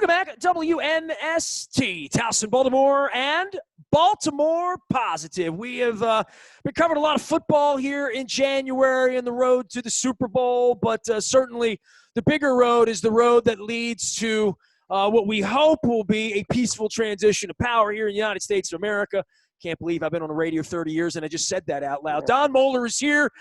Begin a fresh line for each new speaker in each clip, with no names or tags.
Welcome back, WNST, Towson, Baltimore, and Baltimore Positive. We have been covering a lot of football here in January and the road to the Super Bowl, but certainly the bigger road is the road that leads to what we hope will be a peaceful transition of power here in the United States of America. Can't believe I've been on the radio 30 years and I just said that out loud. Don Moeller is here.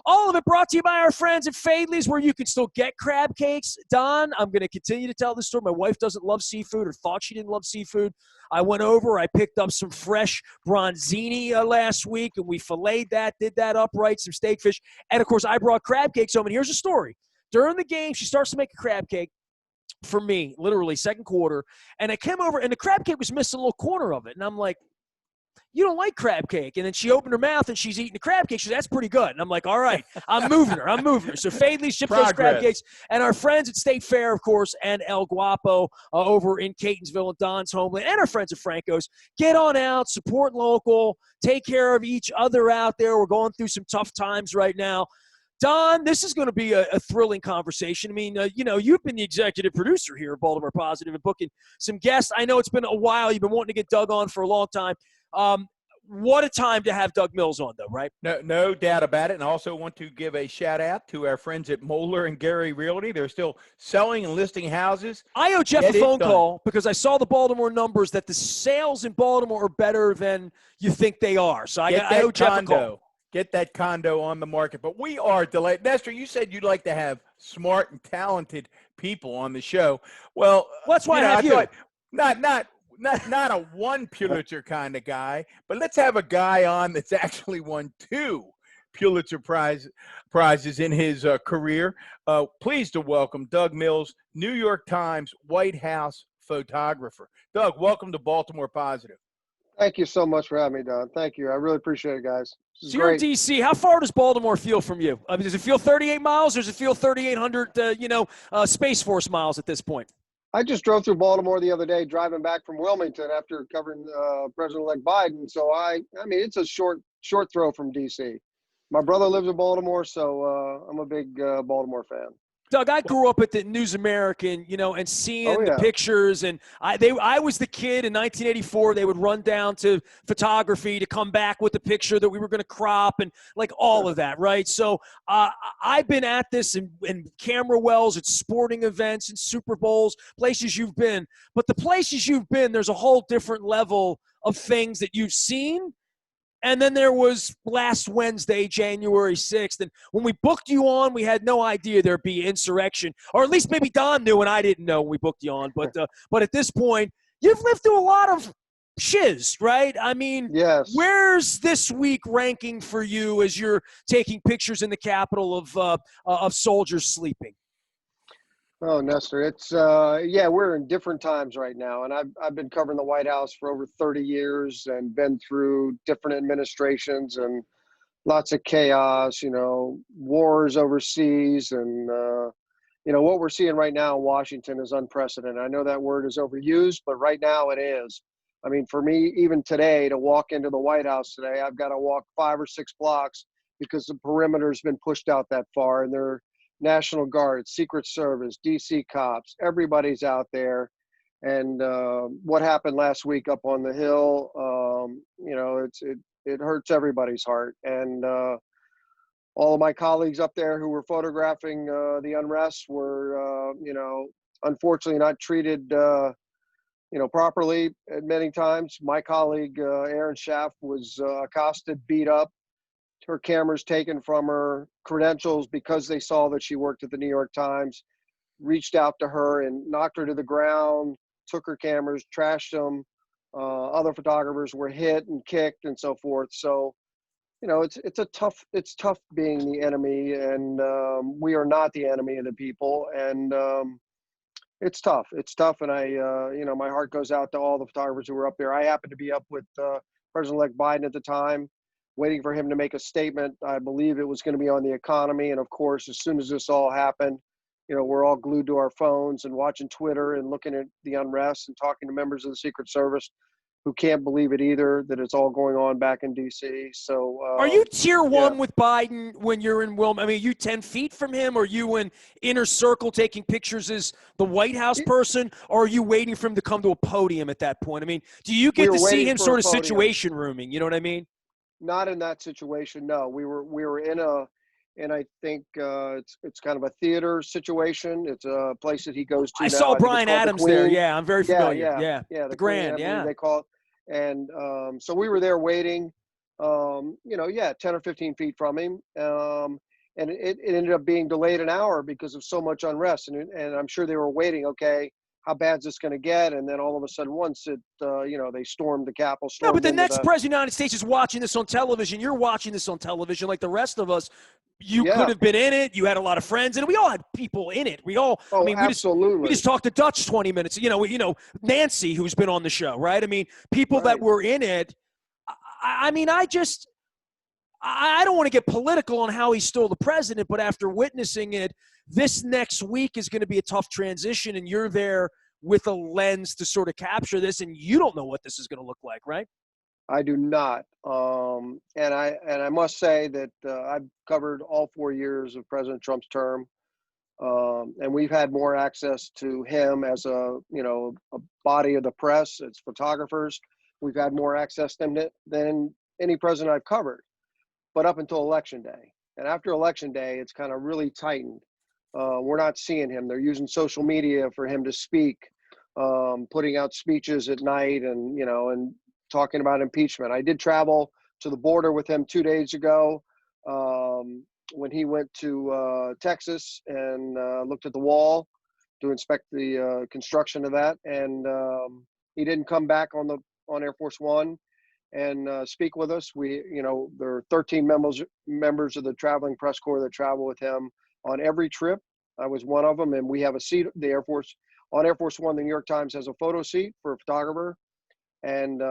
All of it brought to you by our friends at Fadley's, where you can still get crab cakes. Don, I'm going to continue to tell this story. My wife doesn't love seafood or thought she didn't love seafood. I went over. I picked up some fresh bronzini last week, and we filleted that, did that upright, some steak fish. And, of course, I brought crab cakes home. And here's the story. During the game, she starts to make a crab cake for me, literally second quarter. And I came over, and the crab cake was missing a little corner of it. And I'm like, you don't like crab cake. And then she opened her mouth and she's eating the crab cake. She said, that's pretty good. And I'm like, all right, I'm moving her. So Fadley shipped those crab cakes. And our friends at State Fair, of course, and El Guapo over in Catonsville and Don's homeland, and our friends at Franco's. Get on out, support local, take care of each other out there. We're going through some tough times right now. Don, this is going to be a thrilling conversation. I mean, you've been the executive producer here at Baltimore Positive and booking some guests. I know it's been a while. You've been wanting to get Doug on for a long time. What a time to have Doug Mills on, though, right?
No doubt about it. And I also want to give a shout out to our friends at Moeller and Gary Realty. They're still selling and listing houses.
I owe Jeff a phone call because I saw the Baltimore numbers that the sales in Baltimore are better than you think they are. So I owe Jeff a call.
Get that condo on the market. But we are delighted. Nestor, you said you'd like to have smart and talented people on the show. Well,
that's why I have you.
Not a one Pulitzer kind of guy, but let's have a guy on that's actually won 2 Pulitzer prizes in his career. Pleased to welcome Doug Mills, New York Times White House photographer. Doug, welcome to Baltimore Positive.
Thank you so much for having me, Don. Thank you. I really appreciate it, guys.
So you're in D.C. How far does Baltimore feel from you? I mean, does it feel 38 miles or does it feel 3,800, Space Force miles at this point?
I just drove through Baltimore the other day, driving back from Wilmington after covering President-elect Biden. So I mean, it's a short throw from D.C. My brother lives in Baltimore, so I'm a big Baltimore fan.
Doug, I grew up at the News American, and seeing the pictures. And I was the kid in 1984. They would run down to photography to come back with the picture that we were going to crop and like all of that, right? So I've been at this in camera wells at sporting events and Super Bowls, places you've been. But the places you've been, there's a whole different level of things that you've seen. And then there was last Wednesday, January 6th. And when we booked you on, we had no idea there'd be insurrection. Or at least maybe Don knew and I didn't know when we booked you on. But at this point, you've lived through a lot of shiz, right? I mean,
yes.
Where's this week ranking for you as you're taking pictures in the Capitol of soldiers sleeping?
Oh, Nestor, it's we're in different times right now, and I've been covering the White House for over 30 years and been through different administrations and lots of chaos, wars overseas, and what we're seeing right now in Washington is unprecedented. I know that word is overused, but right now it is. I mean, for me, even today, to walk into the White House today, I've got to walk 5 or 6 blocks because the perimeter's been pushed out that far, and they're National Guard, Secret Service, DC cops, everybody's out there. And what happened last week up on the Hill, it hurts everybody's heart. And all of my colleagues up there who were photographing the unrest were, unfortunately not treated, properly at many times. My colleague, Aaron Schaff, was accosted, beat up. Her cameras taken from her, credentials because they saw that she worked at the New York Times, reached out to her and knocked her to the ground, took her cameras, trashed them. Other photographers were hit and kicked and so forth. So, it's tough being the enemy, and we are not the enemy of the people. And it's tough. And my heart goes out to all the photographers who were up there. I happened to be up with President-elect Biden at the time, waiting for him to make a statement. I believe it was going to be on the economy. And of course, as soon as this all happened, we're all glued to our phones and watching Twitter and looking at the unrest and talking to members of the Secret Service. who can't believe it either, that it's all going on back in D.C. So
Are you tier
yeah.
one with Biden when you're in Wilmington? I mean, are you 10 feet from him? Or are you in inner circle taking pictures as the White House person? Or are you waiting for him to come to a podium at that point? I mean, do you
We
get
were
to see
waiting
him
for a
sort of
podium.
situation rooming? You know what I mean?
Not in that situation. No, we were in a, and I think it's kind of a theater situation. It's a place that he goes to
I
now.
saw
I think it's
Bryan
called the
Adams there.
Queen.
Yeah, I'm very
Yeah,
familiar.
yeah,
Yeah.
yeah.
The
The Queen,
Grand,
I believe
yeah.
they call it. And so we were there waiting. 10 or 15 feet from him. And it ended up being delayed an hour because of so much unrest. And I'm sure they were waiting. Okay, how bad's this going to get? And then all of a sudden, once they stormed the Capitol,
No, but
stormed
the
into
next
the.
president of the United States is watching this on television. You're watching this on television like the rest of us. You could
Yeah.
have been in it. You had a lot of friends, and we all had people in it. We all, I
Oh,
mean, we
absolutely.
just talked to Dutch 20 minutes. Nancy, who's been on the show, right? I mean, people that
Right.
were in it. I mean, I don't want to get political on how he's still the president, but after witnessing it, this next week is going to be a tough transition, and you're there with a lens to sort of capture this, and you don't know what this is going to look like, right?
I do not. And I must say that I've covered all 4 years of President Trump's term. And we've had more access to him as a body of the press, as photographers. We've had more access than any president I've covered, but up until Election Day. And after Election Day, it's kind of really tightened. We're not seeing him. They're using social media for him to speak, putting out speeches at night and talking about impeachment. I did travel to the border with him 2 days ago. When he went to Texas and looked at the wall to inspect the construction of that, and he didn't come back on Air Force One and speak with us. There are 13 members of the traveling press corps that travel with him on every trip. I was one of them, and we have a seat. The Air Force on Air Force One, the New York Times has a photo seat for a photographer. And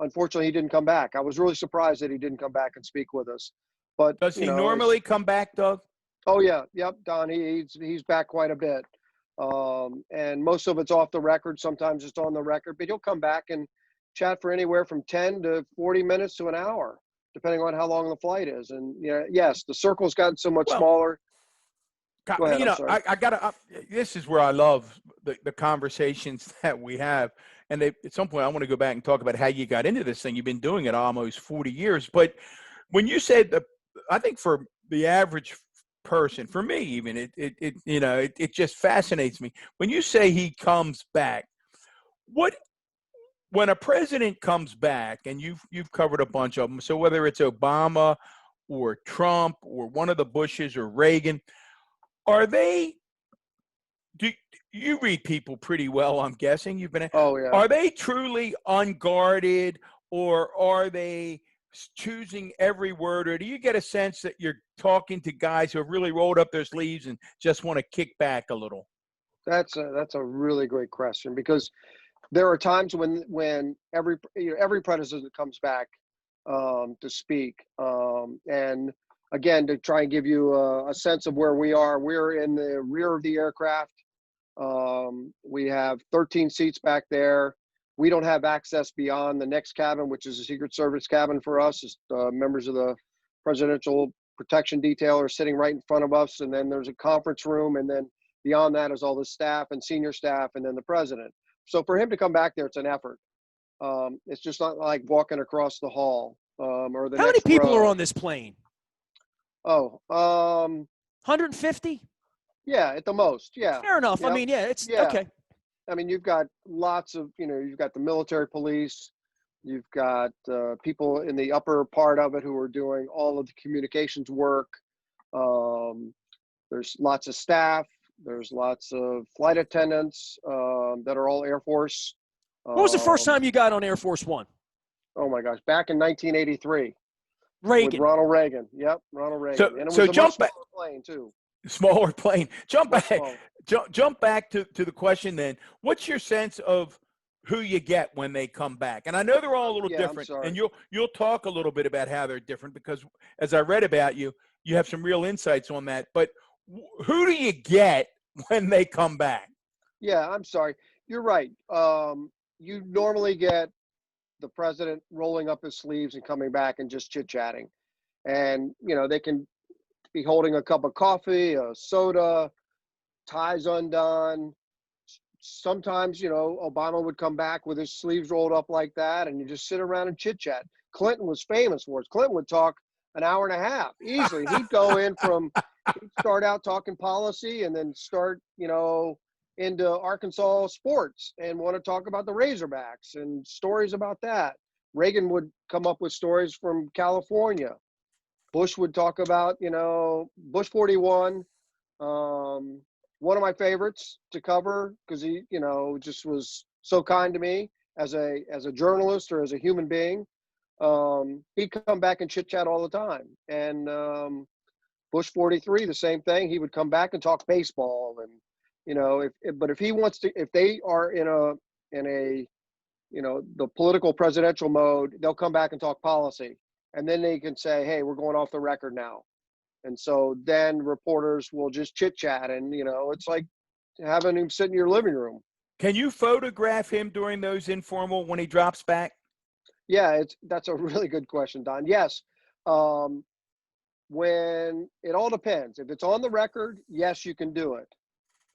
unfortunately, he didn't come back. I was really surprised that he didn't come back and speak with us. But
Does he normally come back, Doug?
Oh yeah, yep, Don. He's back quite a bit, and most of it's off the record. Sometimes it's on the record, but he'll come back and chat for anywhere from 10 to 40 minutes to an hour, depending on how long the flight is. And yes, the circle's gotten so much smaller. Go ahead, I'm sorry.
I gotta. This is where I love the conversations that we have. And at some point, I want to go back and talk about how you got into this thing. You've been doing it almost 40 years. But when you said I think for the average person, for me even, it just fascinates me. When you say he comes back, when a president comes back, and you've covered a bunch of them, so whether it's Obama or Trump or one of the Bushes or Reagan, do you read people pretty well, I'm guessing.
Oh yeah.
Are they truly unguarded, or are they choosing every word, or do you get a sense that you're talking to guys who have really rolled up their sleeves and just want to kick back a little?
That's a really great question, because there are times when every president comes back to speak, and again, to try and give you a sense of where we are. We're in the rear of the aircraft. We have 13 seats back there. We don't have access beyond the next cabin, which is a Secret Service cabin for us. It's, members of the Presidential Protection Detail are sitting right in front of us. And then there's a conference room. And then beyond that is all the staff and senior staff, and then the president. So for him to come back there, it's an effort. It's just not like walking across the hall or the
How
next
many people
row.
are on this plane?
Oh,
150?
yeah, at the most. Yeah.
Fair enough.
Yep.
I mean, it's
Yeah.
okay.
I mean, you've got lots of, you've got the military police, you've got people in the upper part of it who are doing all of the communications work. There's lots of staff. There's lots of flight attendants that are all Air Force.
What was the first time you got on Air Force One?
Oh my gosh, back in 1983.
Reagan.
With Ronald Reagan. Yep, Ronald Reagan.
So,
and it was
so
a
jump
much
back.
smaller plane too.
Smaller plane. Jump
Much
back.
smaller.
Jump back to the question then. What's your sense of who you get when they come back? And I know they're all a little different, and you'll talk a little bit about how they're different, because as I read about you, you have some real insights on that. But who do you get when they come back?
Yeah, I'm sorry. You're right. You normally get the president rolling up his sleeves and coming back and just chit-chatting. And, they can be holding a cup of coffee, a soda, ties undone. Sometimes, Obama would come back with his sleeves rolled up like that, and you just sit around and chit-chat. Clinton was famous for it. Clinton would talk an hour and a half easily. He'd start out talking policy and then start, into Arkansas sports and want to talk about the Razorbacks and stories about that. Reagan would come up with stories from California. Bush would talk about, Bush 41. One of my favorites to cover because he, just was so kind to me as a journalist or as a human being. He'd come back and chit chat all the time. And Bush 43, the same thing. He would come back and talk baseball. And, if he wants to, if they are in a, the political presidential mode, they'll come back and talk policy. And then they can say, hey, we're going off the record now. And so then reporters will just chit chat. And, it's like having him sit in your living room.
Can you photograph him during those informal when he drops back?
Yeah, that's a really good question, Don. Yes. When it all depends. If it's on the record, yes, you can do it.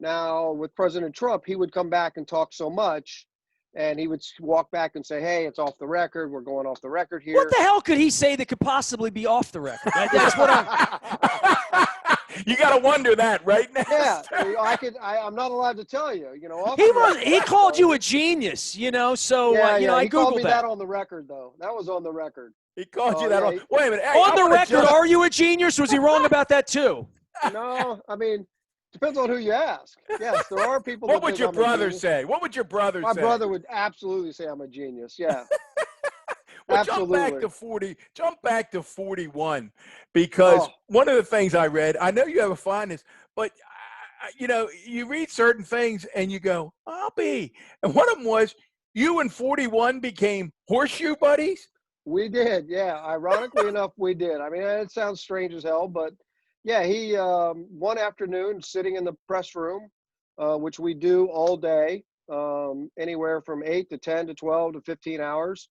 Now, with President Trump, he would come back and talk so much, and he would walk back and say, hey, it's off the record. We're going off the record here.
What the hell could he say that could possibly be off the record? That's what
You got to wonder that right now.
Yeah, I'm not allowed to tell you.
He called you a genius, so I
he
Googled
called me that on the record, though. That was on the record.
He called you that. Wait a minute. Hey,
on the record, are you a genius? Was he wrong about that too?
No, I mean, depends on who you ask. Yes, there are people.
What would your brother say? What would your brother say?
My brother would absolutely say I'm a genius. Yeah.
Well,
absolutely.
Jump back to 41, because one of the things I read, I know you have a fondness, but you read certain things and you go, I'll be. And one of them was you and 41 became horseshoe buddies.
We did. Yeah. Ironically enough, we did. I mean, it sounds strange as hell, but yeah, he, one afternoon sitting in the press room, which we do all day, anywhere from 8 to 10 to 12 to 15 hours.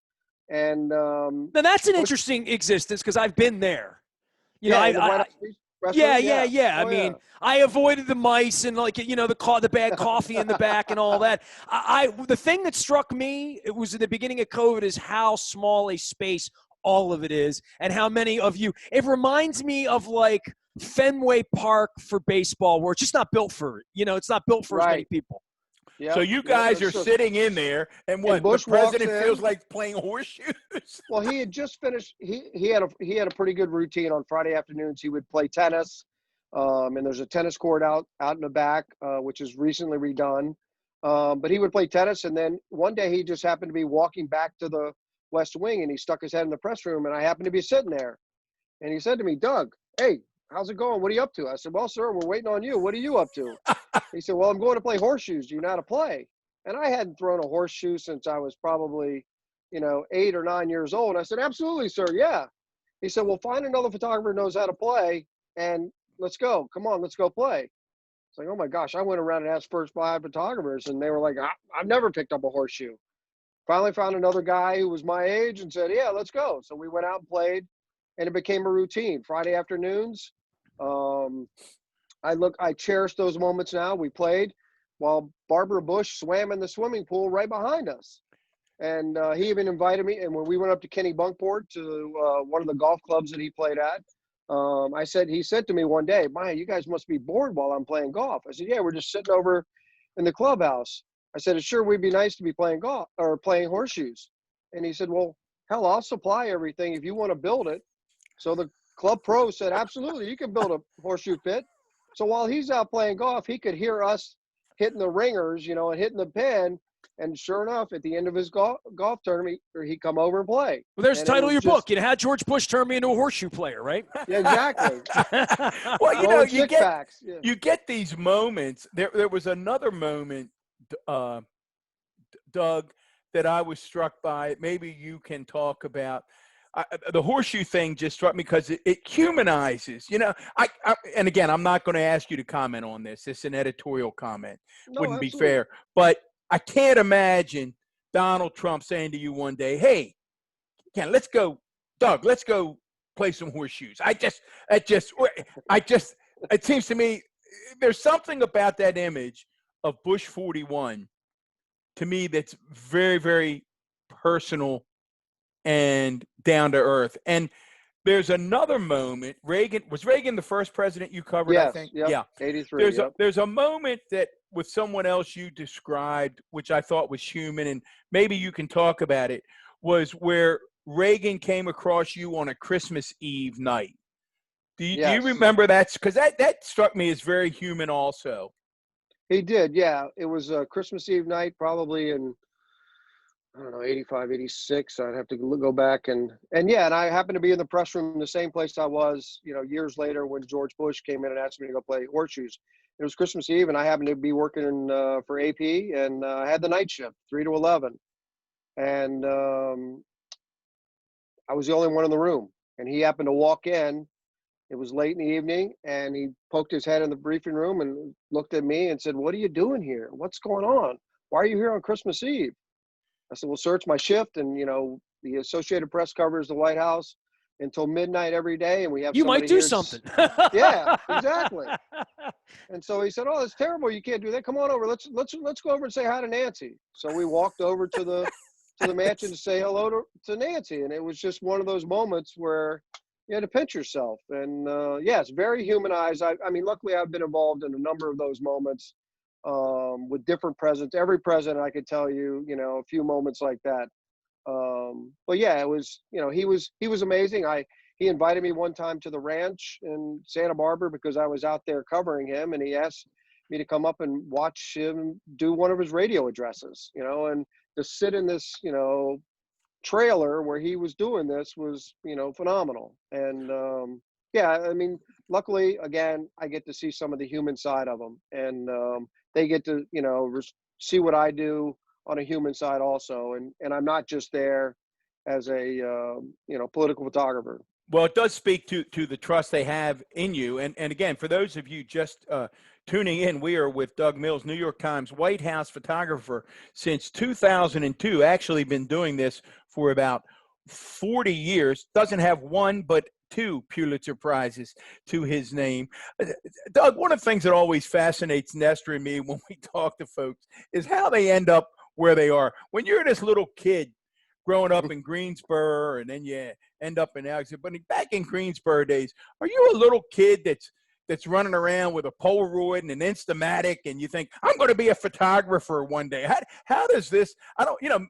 And
now that's an interesting existence because I've been there.
Yeah.
I mean, I avoided the mice and the bad coffee in the back and all that. The thing that struck me, it was at the beginning of COVID, is how small a space all of it is and how many of you. It reminds me of like Fenway Park for baseball, where it's just not built for it. It's not built for as many people.
Yep. So you guys are sitting in there, and what? The president feels like playing horseshoes.
Well, he had just finished. He had a pretty good routine on Friday afternoons. He would play tennis, and there's a tennis court out in the back, which is recently redone. But he would play tennis, and then one day he just happened to be walking back to the West Wing, and he stuck his head in the press room, and I happened to be sitting there, and he said to me, "Doug, hey, how's it going? What are you up to?" I said, "Well, sir, we're waiting on you. What are you up to?" He said, "Well, I'm going to play horseshoes. Do you know how to play?" And I hadn't thrown a horseshoe since I was probably, 8 or 9 years old. I said, "Absolutely, sir. Yeah." He said, "Well, find another photographer who knows how to play, and let's go. Come on, let's go play." It's like, oh my gosh, I went around and asked first 5 photographers, and they were like, I've never picked up a horseshoe. Finally found another guy who was my age and said, "Yeah, let's go." So we went out and played, and it became a routine. Friday afternoons. I cherish those moments now. We played while Barbara Bush swam in the swimming pool right behind us. And he even invited me. And when we went up to Kenny Bunkport to one of the golf clubs that he played at, he said to me one day, "Maya, you guys must be bored while I'm playing golf." I said, "Yeah, we're just sitting over in the clubhouse." I said, "It sure would be nice to be playing golf or playing horseshoes." And he said, "Well, hell, I'll supply everything if you want to build it." So the club pro said, "Absolutely, you can build a horseshoe pit." So while he's out playing golf, he could hear us hitting the ringers, and hitting the pin. And sure enough, at the end of his golf tournament, he'd come over and play.
Well, there's the title of your book. How George Bush turned me into a horseshoe player, right?
Yeah, exactly.
Well, you get these moments. There was another moment, Doug, that I was struck by. Maybe you can talk about. The horseshoe thing just struck me because it humanizes, and again, I'm not going to ask you to comment on this. It's an editorial comment.
No,
Wouldn't
absolutely.
be fair. But I can't imagine Donald Trump saying to you one day, "Hey, Ken, let's go, Doug, let's go play some horseshoes." It seems to me there's something about that image of Bush 41 to me that's very, very personal and down to earth. And there's another moment. Was Reagan the first president you covered? I
Yes.
think.
Yep.
Yeah.
83.
There's a moment that with someone else you described, which I thought was human, and maybe you can talk about it. Was where Reagan came across you on a Christmas Eve night. Do you
Yes.
remember that? Because that struck me as very human also.
He did. Yeah. It was a Christmas Eve night, probably in, I don't know, 85, 86. I'd have to go back and yeah, and I happened to be in the press room, the same place I was, years later when George Bush came in and asked me to go play horseshoes. It was Christmas Eve, and I happened to be working for AP, and I had the night shift, 3 to 11, and I was the only one in the room. And he happened to walk in. It was late in the evening, and he poked his head in the briefing room and looked at me and said, "What are you doing here? What's going on? Why are you here on Christmas Eve?" I said, "Well, sir, it's my shift, and the Associated Press covers the White House until midnight every day, and we have
You might
somebody
do
here."
something.
Yeah, exactly. And so he said, "Oh, that's terrible. You can't do that. Come on over. Let's go over and say hi to Nancy." So we walked over to the mansion to say hello to Nancy, and it was just one of those moments where you had to pinch yourself. And it's very humanized. I mean, luckily I've been involved in a number of those moments with different presidents. Every president, I could tell you, a few moments like that. But yeah, it was, he was amazing. He invited me one time to the ranch in Santa Barbara because I was out there covering him, and he asked me to come up and watch him do one of his radio addresses, and to sit in this, trailer where he was doing this was, phenomenal. And I mean, luckily, again, I get to see some of the human side of them, and they get to, see what I do on a human side also. And I'm not just there as a, political photographer.
Well, it does speak to the trust they have in you. And again, for those of you just tuning in, we are with Doug Mills, New York Times White House photographer since 2002. Actually been doing this for about 40 years. Doesn't have one, but 2 Pulitzer Prizes to his name. Doug, one of the things that always fascinates Nestor and me when we talk to folks is how they end up where they are. When you're this little kid growing up in Greensboro, and then you end up in Alex. But back in Greensboro days, are you a little kid that's running around with a Polaroid and an Instamatic, and you think, I'm going to be a photographer one day? How does this?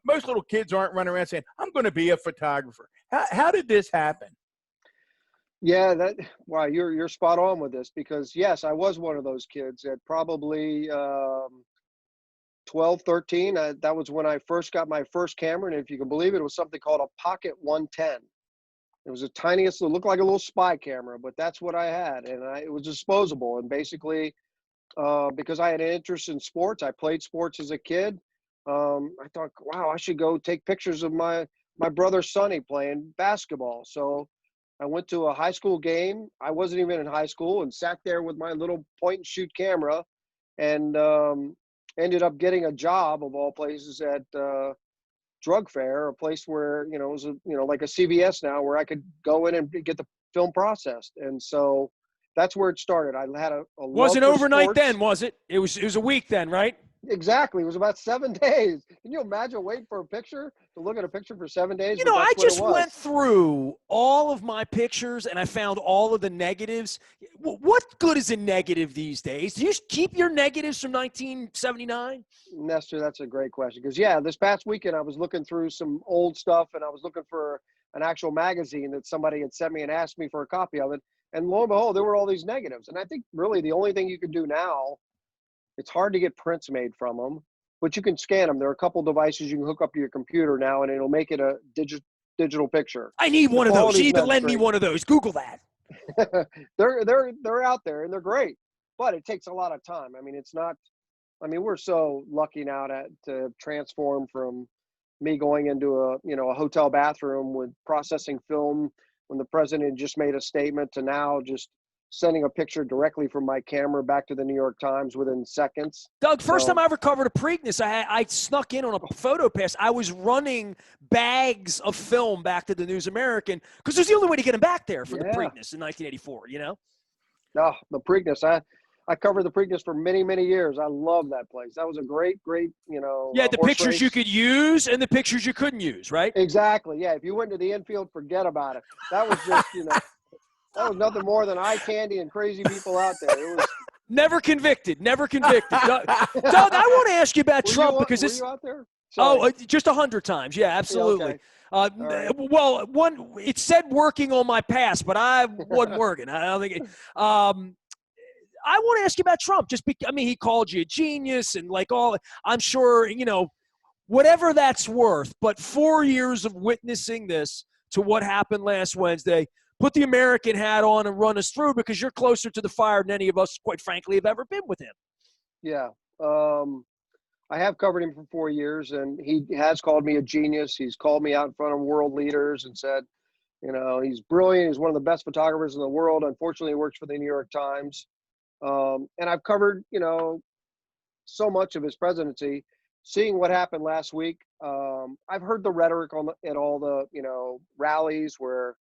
Most little kids aren't running around saying, I'm going to be a photographer. How did this happen?
Yeah, wow, you're spot on with this, because yes, I was one of those kids at probably 12, 13. That was when I first got my first camera, and if you can believe it, it was something called a Pocket 110. It was the tiniest, it looked like a little spy camera, but that's what I had, and it was disposable. And basically, because I had an interest in sports, I played sports as a kid. I thought, wow, I should go take pictures of my brother Sonny playing basketball. So I went to a high school game. I wasn't even in high school, and sat there with my little point and shoot camera, and ended up getting a job, of all places, at Drug Fair, a place where, it was like a CVS now, where I could go in and get the film processed. And so that's where it started. I had a
Wasn't
love for
overnight
sports.
then, was it? It was a week then, right?
Exactly. It was about 7 days. Can you imagine waiting for a picture, to look at a picture for 7 days? But that's
I
what it
just
was.
went through all of my pictures, and I found all of the negatives. What good is a negative these days? Do you keep your negatives from 1979?
Nestor, that's a great question. Because, this past weekend I was looking through some old stuff, and I was looking for an actual magazine that somebody had sent me and asked me for a copy of it. And lo and behold, there were all these negatives. And I think really the only thing you can do now, it's hard to get prints made from them, but you can scan them. There are a couple devices you can hook up to your computer now, and it'll make it a digital picture.
I need one of those. You need to
Quality's
lend
not
me
great.
one of those. Google that.
They're out there, and they're great, but it takes a lot of time. I mean, it's not. I mean, we're so lucky now to transform from me going into a hotel bathroom with processing film when the president just made a statement, to now just sending a picture directly from my camera back to the New York Times within seconds.
Doug, first time I ever covered a Preakness, I snuck in on a photo pass. I was running bags of film back to the News American because it was the only way to get them back there for the Preakness in 1984, you know?
No, the Preakness. I covered the Preakness for many, many years. I love that place. That was a great, you know.
Yeah, the
horse
pictures
race.
you could use and the pictures you couldn't use, right?
Exactly. Yeah, if you went to the infield, forget about it. That was just, you know, that was nothing more than eye candy and crazy people out there. It was
never convicted. Doug, I want to ask you about Trump because
were
it's
you out there? Sorry.
just 100 times. Yeah, absolutely.
Yeah, okay. Right.
Well, it said working on my pass, but I wasn't working. I don't think. I want to ask you about Trump. He called you a genius and like all. I'm sure you know whatever that's worth. But 4 years of witnessing this to what happened last Wednesday. Put the American hat on and run us through because you're closer to the fire than any of us, quite frankly, have ever been with him.
Yeah. I have covered him for 4 years, and he has called me a genius. He's called me out in front of world leaders and said, you know, he's brilliant. He's one of the best photographers in the world. Unfortunately, he works for the New York Times. And I've covered, you know, so much of his presidency. Seeing what happened last week, I've heard the rhetoric at all the, you know, rallies where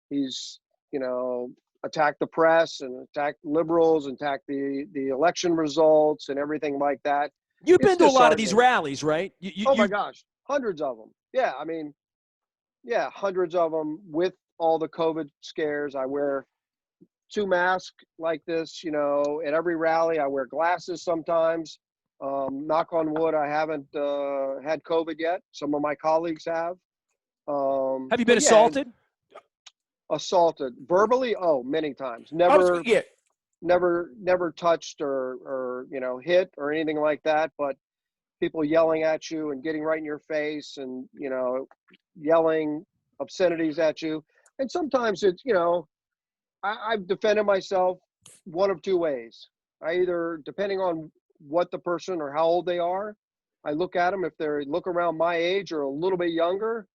he's, you know, attacked the press and attacked liberals and attacked the election results and everything like that.
You've been to a lot of these rallies, right?
My gosh, hundreds of them. Yeah, I mean, yeah, hundreds of them with all the COVID scares. I wear 2 masks like this, you know, at every rally. I wear glasses sometimes. Knock on wood, I haven't had COVID yet. Some of my colleagues have.
Have you been assaulted?
Assaulted verbally? Oh, many times. Never touched or you know, hit or anything like that. But people yelling at you and getting right in your face and, you know, yelling obscenities at you. And sometimes it's, you know, I've defended myself one of 2 ways. I either, depending on what the person or how old they are, I look at them. If they look around my age or a little bit younger,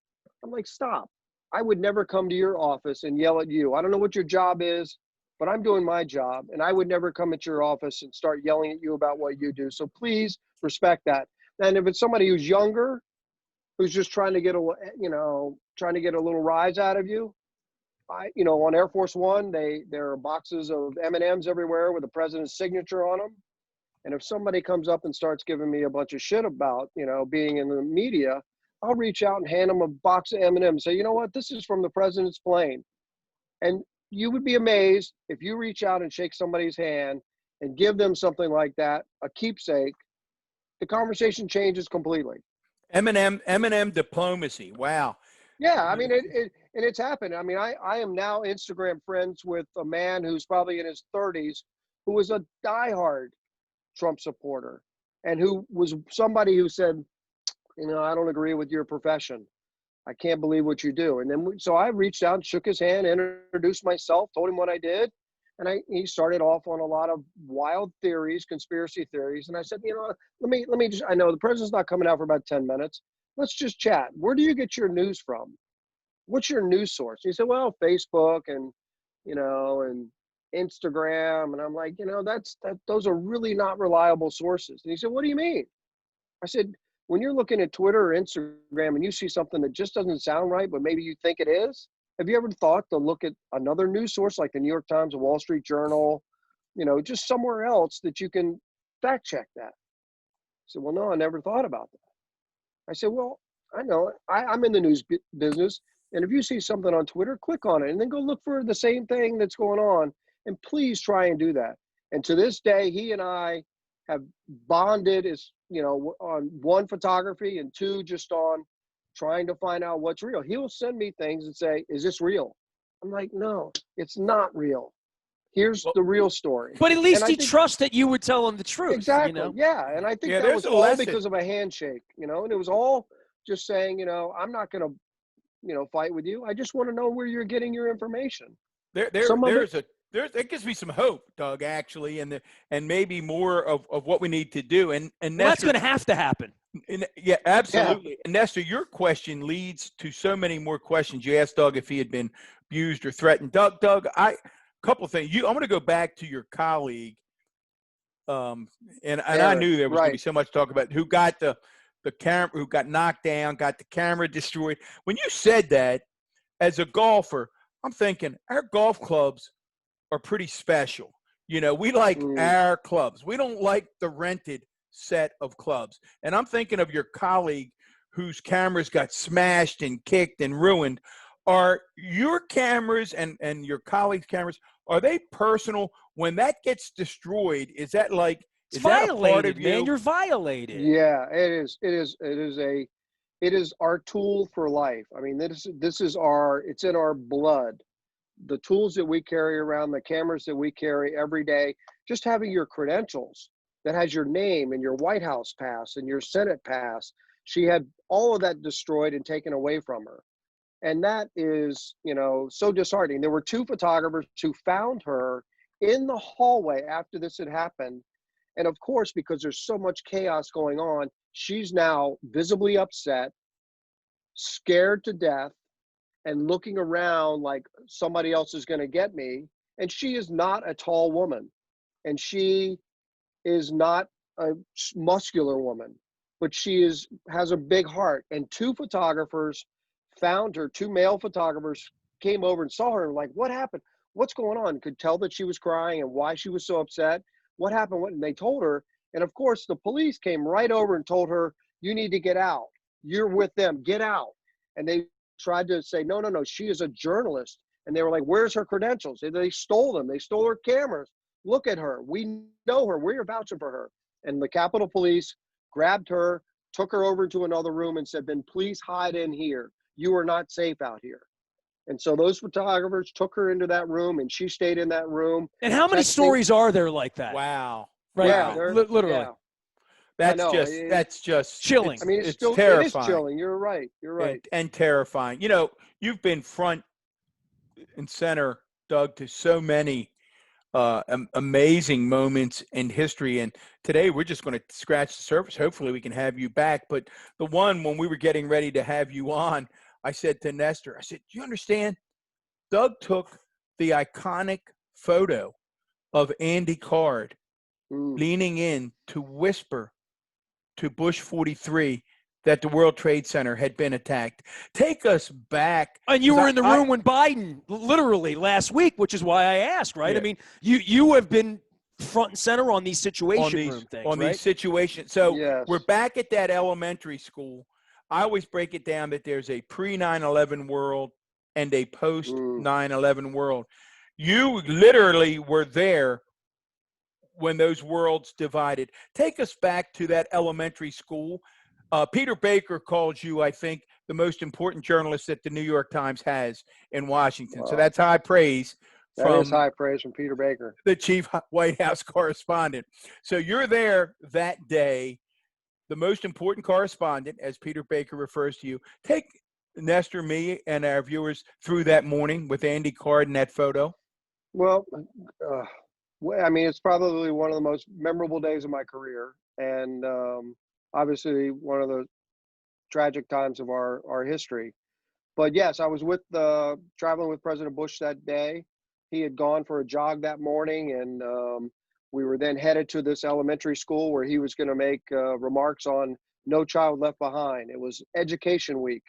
I'm like, stop. I would never come to your office and yell at you. I don't know what your job is, but I'm doing my job, and I would never come at your office and start yelling at you about what you do. So please respect that. And if it's somebody who's younger, who's just trying to get a little rise out of you, you know, on Air Force One, there are boxes of M&Ms everywhere with the president's signature on them. And if somebody comes up and starts giving me a bunch of shit about, you know, being in the media, I'll reach out and hand them a box of M&Ms and say, you know what, this is from the president's plane. And you would be amazed if you reach out and shake somebody's hand and give them something like that, a keepsake, the conversation changes completely.
M&M diplomacy. Wow.
Yeah, I mean, it's happened. I mean, I am now Instagram friends with a man who's probably in his 30s, who was a diehard Trump supporter and who was somebody who said, you know, I don't agree with your profession. I can't believe what you do. And then, so I reached out and shook his hand, introduced myself, told him what I did. And he started off on a lot of wild theories, conspiracy theories. And I said, you know, let me just, I know the president's not coming out for about 10 minutes. Let's just chat. Where do you get your news from? What's your news source? And he said, well, Facebook and, you know, and Instagram. And I'm like, you know, those are really not reliable sources. And he said, what do you mean? I said, when you're looking at Twitter or Instagram and you see something that just doesn't sound right, but maybe you think it is, have you ever thought to look at another news source like the New York Times, the Wall Street Journal, you know, just somewhere else that you can fact check that? I said, well, no, I never thought about that. I said, well, I know I'm in the news business. And if you see something on Twitter, click on it and then go look for the same thing that's going on. And please try and do that. And to this day, he and I have bonded, as you know, on 1, photography, and 2, just on trying to find out what's real. He'll send me things and say, is this real? I'm like, no, it's not real. Here's the real story.
But at least he trusts that you would tell him the truth.
Exactly.
You know?
Yeah. And I think that was all because of a handshake, you know, and it was all just saying, you know, I'm not going to, you know, fight with you. I just want to know where you're getting your information.
That gives me some hope, Doug, actually, and maybe more of what we need to do. And Nestor,
that's going to have to happen.
Yeah, absolutely. Yeah. And Nestor, your question leads to so many more questions. You asked Doug if he had been abused or threatened. Doug, couple of things. I'm going to go back to your colleague, and I
Aaron,
knew there was going to be
right.
so much to talk about. Who got the camera? Who got knocked down? Got the camera destroyed? When you said that, as a golfer, I'm thinking our golf clubs are pretty special. You know, we like our clubs. We don't like the rented set of clubs. And I'm thinking of your colleague whose cameras got smashed and kicked and ruined. Are your cameras and your colleagues' cameras, are they personal? When that gets destroyed, is that like,
It's
is that a part
violated,
of you?
man. You're violated.
Yeah, it is. It is our tool for life. I mean, this is it's in our blood. The tools that we carry around, the cameras that we carry every day, just having your credentials that has your name and your White House pass and your Senate pass. She had all of that destroyed and taken away from her. And that is, so disheartening. There were two photographers who found her in the hallway after this had happened. And of course, because there's so much chaos going on, she's now visibly upset, scared to death, and looking around like somebody else is going to get me. And she is not a tall woman, and she is not a muscular woman, but she has a big heart. And two photographers found her. Two male photographers came over and saw her and like, what happened? What's going on? Could tell that she was crying and why she was so upset. What happened? And they told her. And of course, the police came right over and told her, you need to get out. You're with them. Get out. And they tried to say, no, she is a journalist. And they were like, where's her credentials? They stole them. They stole her cameras. Look at her. We know her. We're vouching for her. And the Capitol Police grabbed her, took her over to another room and said, then please hide in here. You are not safe out here. And so those photographers took her into that room, and she stayed in that room.
And how many stories are there like that?
Wow.
Right.
Yeah,
Literally.
Yeah.
That's just
chilling.
I mean, it's still
terrifying.
It is chilling. You're right. You're right.
And terrifying. You know, you've been front and center, Doug, to so many amazing moments in history. And today we're just going to scratch the surface. Hopefully we can have you back. But the one when we were getting ready to have you on, I said to Nestor, I said, do you understand? Doug took the iconic photo of Andy Card leaning in to whisper to Bush 43 that the World Trade Center had been attacked. Take us back.
And you were in the room when Biden, literally last week, which is why I asked, right? Yeah. I mean, you have been front and center on these situation room things,
on
right?
these situations. So
Yes.
We're back at that elementary school. I always break it down that there's a pre-9/11 world and a post-9/11 world. You literally were there when those worlds divided. Take us back to that elementary school. Peter Baker calls you, I think, the most important journalist that the New York Times has in Washington. Wow. So that's high praise.
That is high praise from Peter Baker,
the chief White House correspondent. So you're there that day, the most important correspondent, as Peter Baker refers to you. Take Nestor, me, and our viewers through that morning with Andy Card in that photo.
Well, I mean, it's probably one of the most memorable days of my career, and obviously one of the tragic times of our history. But yes, I was traveling with President Bush that day. He had gone for a jog that morning, and we were then headed to this elementary school where he was going to make remarks on No Child Left Behind. It was Education Week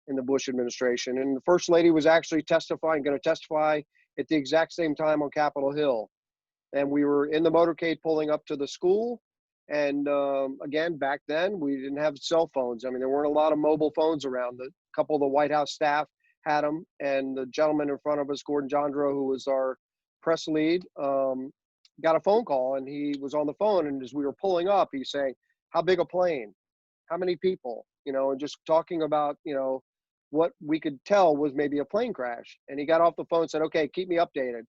in the Bush administration, and the First Lady was actually going to testify at the exact same time on Capitol Hill. And we were in the motorcade pulling up to the school. And again, back then, we didn't have cell phones. I mean, there weren't a lot of mobile phones around. A couple of the White House staff had them. And the gentleman in front of us, Gordon Jandro, who was our press lead, got a phone call. And he was on the phone. And as we were pulling up, he's saying, how big a plane? How many people? And just talking about, what we could tell was maybe a plane crash. And he got off the phone and said, okay, keep me updated.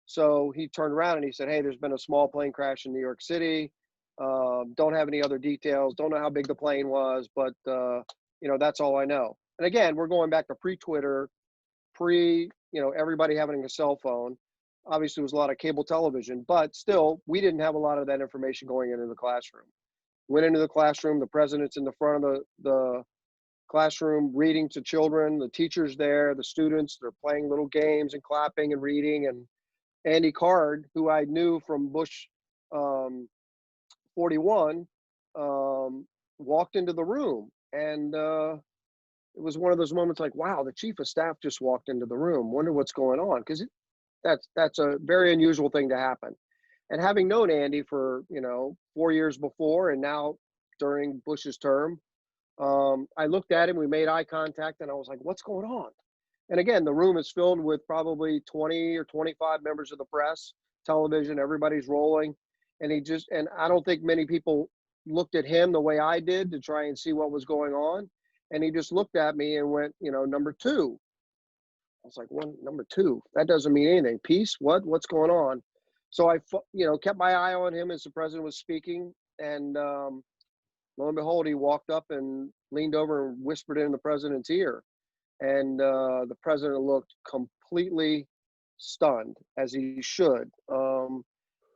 So he turned around and he said, hey, there's been a small plane crash in New York City. Don't have any other details. Don't know how big the plane was, but, that's all I know. And again, we're going back to pre-Twitter, everybody having a cell phone. Obviously, there was a lot of cable television, but still, we didn't have a lot of that information going into the classroom. Went into the classroom, the president's in the front of the classroom reading to children, the teachers there, the students, they're playing little games and clapping and reading. And Andy Card, who I knew from Bush 41, walked into the room, and it was one of those moments like, wow, the chief of staff just walked into the room. Wonder what's going on, because that's a very unusual thing to happen. And having known Andy for 4 years before, and now during Bush's term, I looked at him. We made eye contact, and I was like, what's going on? And again, the room is filled with probably 20 or 25 members of the press, television, everybody's rolling. And I don't think many people looked at him the way I did to try and see what was going on. And he just looked at me and went, number two. I was like, well, number two, that doesn't mean anything. Peace? What's going on? So I, kept my eye on him as the president was speaking. And lo and behold, he walked up and leaned over and whispered in the president's ear. And the president looked completely stunned, as he should.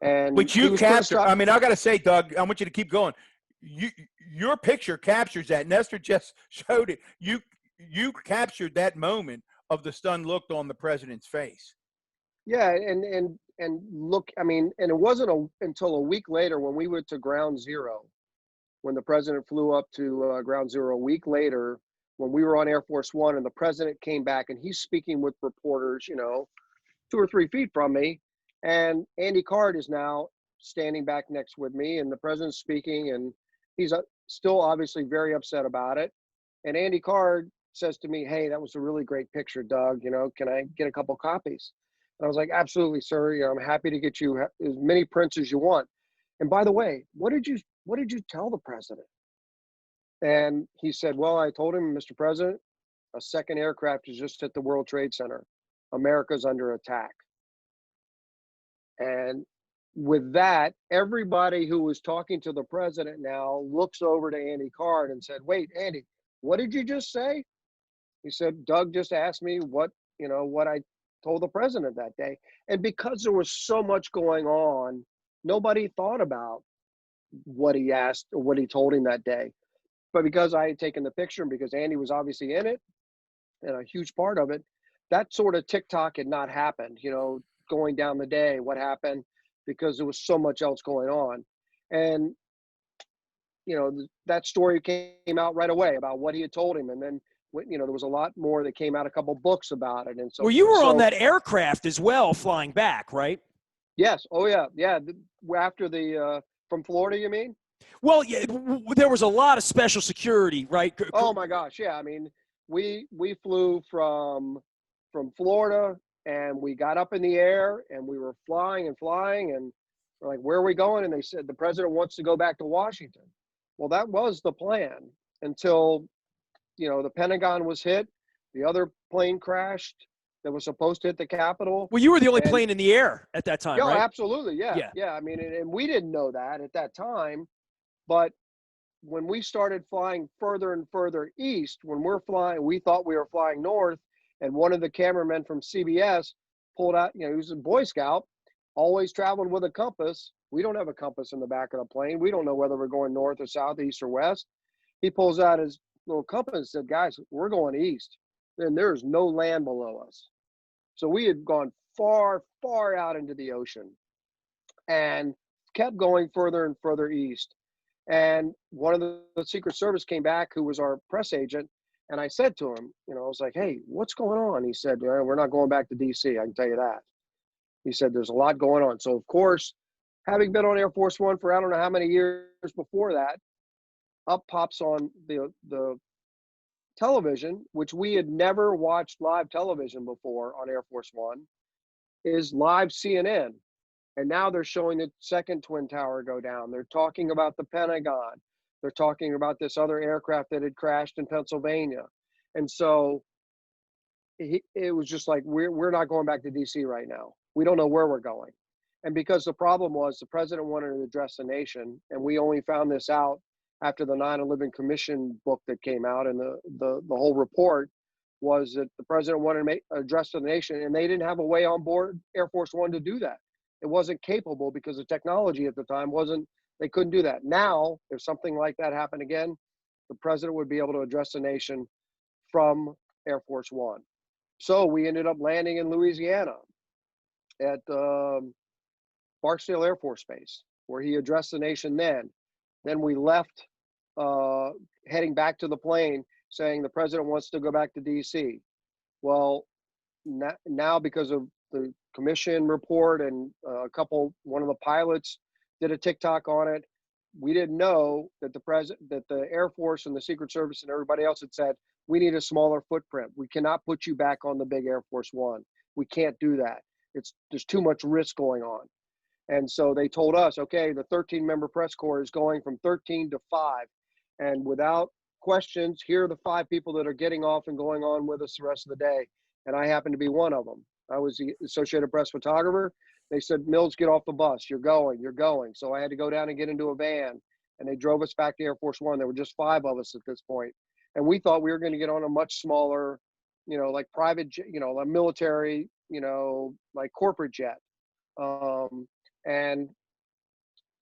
And
Which you captured. I mean, I got to say, Doug, I want you to keep going. Your picture captures that. Nestor just showed it. You captured that moment of the stunned look on the president's face.
Yeah, and look, I mean, and it wasn't until a week later when we went to Ground Zero, when the president flew up to Ground Zero a week later, when we were on Air Force One, and the president came back and he's speaking with reporters, 2 or 3 feet from me, and Andy Card is now standing back next with me, and the president's speaking, and he's still obviously very upset about it. And Andy Card says to me, hey, that was a really great picture, Doug. Can I get a couple copies? And I was like, absolutely, sir. I'm happy to get you as many prints as you want. And by the way, what did you tell the president? And he said, well, I told him, Mr. President, a second aircraft has just hit the World Trade Center. America's under attack. And with that, everybody who was talking to the president now looks over to Andy Card and said, wait, Andy, what did you just say? He said, Doug just asked me what I told the president that day. And because there was so much going on, nobody thought about what he asked or what he told him that day. But because I had taken the picture, and because Andy was obviously in it and a huge part of it, that sort of TikTok had not happened, going down the day, what happened, because there was so much else going on. And, that story came out right away about what he had told him. And then, there was a lot more that came out, a couple books about it. And so,
well, you were on that aircraft as well, flying back, right?
Yes. Oh, yeah. Yeah. After from Florida, you mean?
Well, yeah, there was a lot of special security, right?
Oh my gosh, yeah. I mean, we flew from Florida, and we got up in the air, and we were flying, and we're like, where are we going? And they said the president wants to go back to Washington. Well, that was the plan until the Pentagon was hit, the other plane crashed that was supposed to hit the Capitol.
Well, you were the only plane in the air at that time, right?
Absolutely, yeah. I mean, and we didn't know that at that time. But when we started flying further and further east, when we thought we were flying north, and one of the cameramen from CBS pulled out, he was a Boy Scout, always traveled with a compass. We don't have a compass in the back of the plane. We don't know whether we're going north or south, east or west. He pulls out his little compass and said, guys, we're going east, and there's no land below us. So we had gone far, far out into the ocean and kept going further and further east. And one of the Secret Service came back, who was our press agent, and I said to him, I was like, hey, what's going on? He said, we're not going back to D.C., I can tell you that. He said, there's a lot going on. So, of course, having been on Air Force One for I don't know how many years before that, up pops on the television, which we had never watched live television before on Air Force One, is live CNN. And now they're showing the second Twin Tower go down. They're talking about the Pentagon. They're talking about this other aircraft that had crashed in Pennsylvania. And so it was just like, we're not going back to D.C. right now. We don't know where we're going. And because the problem was the president wanted to address the nation, and we only found this out after the 9/11 Commission book that came out, and the whole report was that the president wanted to address the nation, and they didn't have a way on board Air Force One to do that. It wasn't capable because the technology at the time they couldn't do that. Now, if something like that happened again, the president would be able to address the nation from Air Force One. So we ended up landing in Louisiana. at Barksdale Air Force Base, where he addressed the nation then. Then we left, heading back to the plane, saying the president wants to go back to D.C. Well, now because of the commission report and one of the pilots did a TikTok on it, we didn't know that the Air Force and the Secret Service and everybody else had said, we need a smaller footprint. We cannot put you back on the big Air Force One. We can't do that. There's too much risk going on. And so they told us, okay, the 13-member press corps is going from 13 to 5. And without questions, here are the 5 people that are getting off and going on with us the rest of the day. And I happen to be one of them. I was the Associated Press photographer. They said, Mills, get off the bus. You're going. So I had to go down and get into a van. And they drove us back to Air Force One. There were just 5 of us at this point. And we thought we were going to get on a much smaller, like private, a military, like corporate jet. And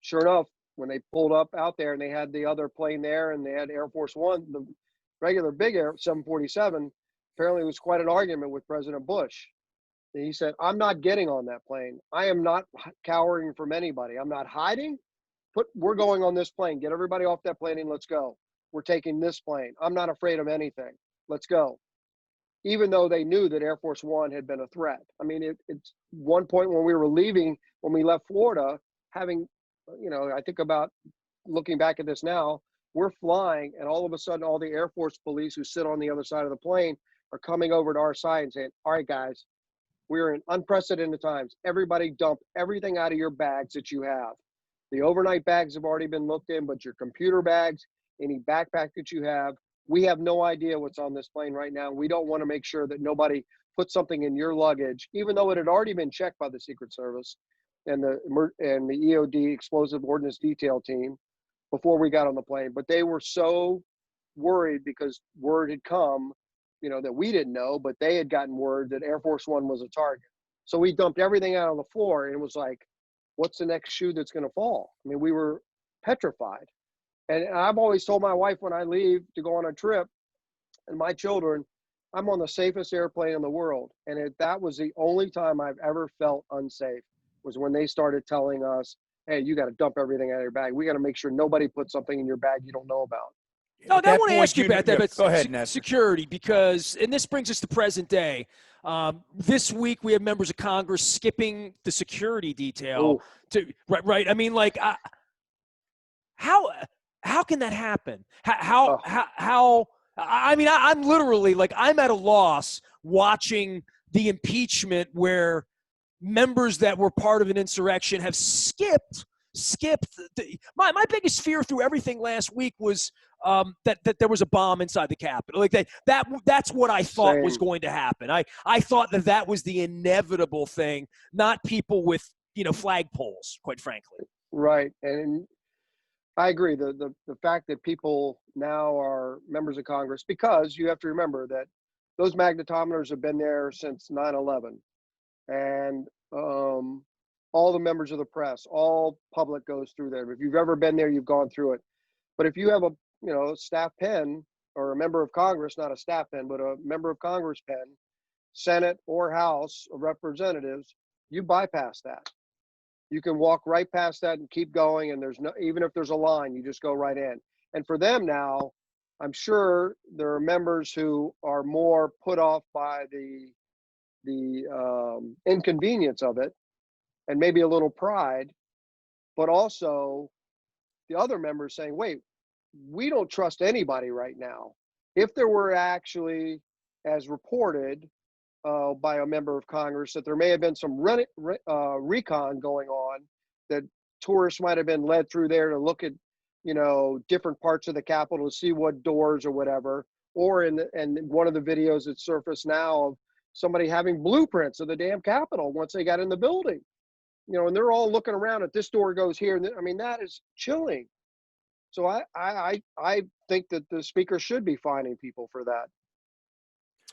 sure enough, when they pulled up out there and they had the other plane there and they had Air Force One, the regular big Air 747, apparently it was quite an argument with President Bush. And he said, I'm not getting on that plane. I am not cowering from anybody. I'm not hiding. We're going on this plane. Get everybody off that plane and let's go. We're taking this plane. I'm not afraid of anything. Let's go. Even though they knew that Air Force One had been a threat. I mean, it's one point when we were leaving, when we left Florida, having, I think about looking back at this now, we're flying and all of a sudden all the Air Force police who sit on the other side of the plane are coming over to our side and saying, all right, guys, we're in unprecedented times. Everybody dump everything out of your bags that you have. The overnight bags have already been looked in, but your computer bags, any backpack that you have, we have no idea what's on this plane right now. We don't want to make sure that nobody puts something in your luggage, even though it had already been checked by the Secret Service and the EOD, Explosive Ordnance Detail team, before we got on the plane. But they were so worried because word had come, that we didn't know, but they had gotten word that Air Force One was a target. So we dumped everything out on the floor, and it was like, what's the next shoe that's going to fall? I mean, we were petrified. And I've always told my wife when I leave to go on a trip, and my children, I'm on the safest airplane in the world. And that was the only time I've ever felt unsafe, was when they started telling us, hey, you got to dump everything out of your bag. We got to make sure nobody puts something in your bag you don't know about.
No, I want to ask you about that, but
go ahead, Nestor.
Security, because, and this brings us to present day. This week we have members of Congress skipping the security detail. Right. I mean, like, how can that happen? How? I mean, I'm literally like, I'm at a loss watching the impeachment where members that were part of an insurrection have skipped. My biggest fear through everything last week was that there was a bomb inside the Capitol. Like that's what I thought was going to happen. I thought that was the inevitable thing, not people with flagpoles, quite frankly.
Right, and I agree. The fact that people now are members of Congress, because you have to remember that those magnetometers have been there since 9/11, and all the members of the press, all public goes through there. If you've ever been there, you've gone through it. But if you have a staff pen or a member of Congress, not a staff pen, but a member of Congress pen, Senate or House of Representatives, you bypass that. You can walk right past that and keep going, and even if there's a line, you just go right in. And for them now, I'm sure there are members who are more put off by the inconvenience of it, and maybe a little pride, but also the other members saying, wait, we don't trust anybody right now. If there were actually, as reported by a member of Congress, that there may have been some recon going on, that tourists might have been led through there to look at, different parts of the Capitol to see what doors or whatever, or and one of the videos that surfaced now of somebody having blueprints of the damn Capitol once they got in the building. And they're all looking around at this door goes here. And I mean, that is chilling. So I think that the speaker should be fining people for that.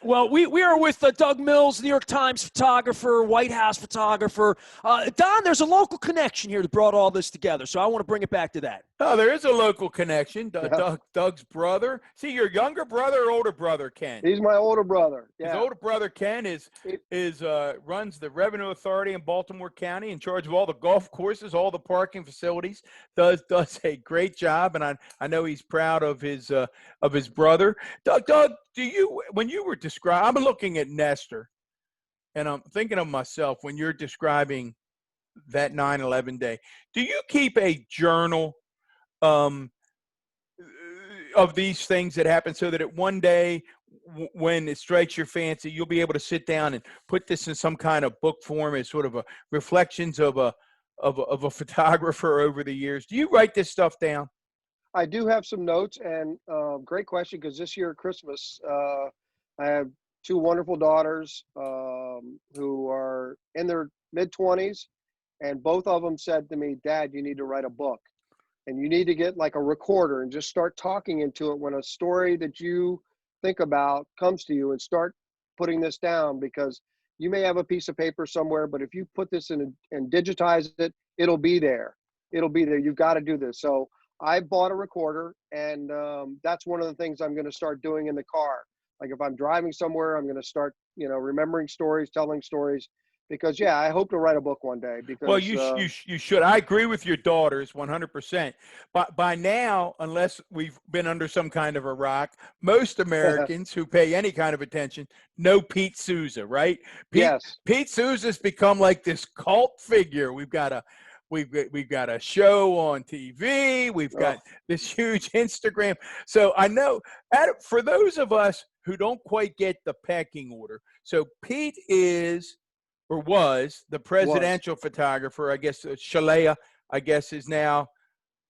Well, we are with Doug Mills, New York Times photographer, White House photographer. Don, there's a local connection here that brought all this together, so I want to bring it back to that.
Oh, there is a local connection.
Yeah.
Doug's brother. See, your younger brother or older brother, Ken?
He's my older brother.
His
Yeah.
older brother Ken is runs the Revenue Authority in Baltimore County, in charge of all the golf courses, all the parking facilities. Does a great job, and I know he's proud of his brother. Doug, do you, when you were describing? I'm looking at Nestor, and I'm thinking of myself when you're describing that 9/11 day. Do you keep a journal um, of these things that happen, so that at one day when it strikes your fancy, you'll be able to sit down and put this in some kind of book form as sort of a reflections of a photographer over the years? Do you write this stuff down?
I do have some notes, and great question, because this year at Christmas, I have two wonderful daughters who are in their mid-20s, and both of them said to me, "Dad, you need to write a book, and you need to get like a recorder and just start talking into it when a story that you think about comes to you, and start putting this down, because you may have a piece of paper somewhere, but if you put this in and digitize it, it'll be there. It'll be there. You've got to do this." So I bought a recorder, and that's one of the things I'm going to start doing in the car. Like if I'm driving somewhere, I'm going to start, remembering stories, telling stories, because yeah, I hope to write a book one day.
Well,
Because
you should. I agree with your daughters 100%. But by now, unless we've been under some kind of a rock, most Americans who pay any kind of attention know Pete Souza, right? Pete
yes,
Pete Souza's become like this cult figure. We've got a show on TV. We've
oh,
got this huge Instagram. So I know, for those of us who don't quite get the pecking order, so Pete is, or was, the
was,
presidential photographer. I guess Shalea, I guess, is now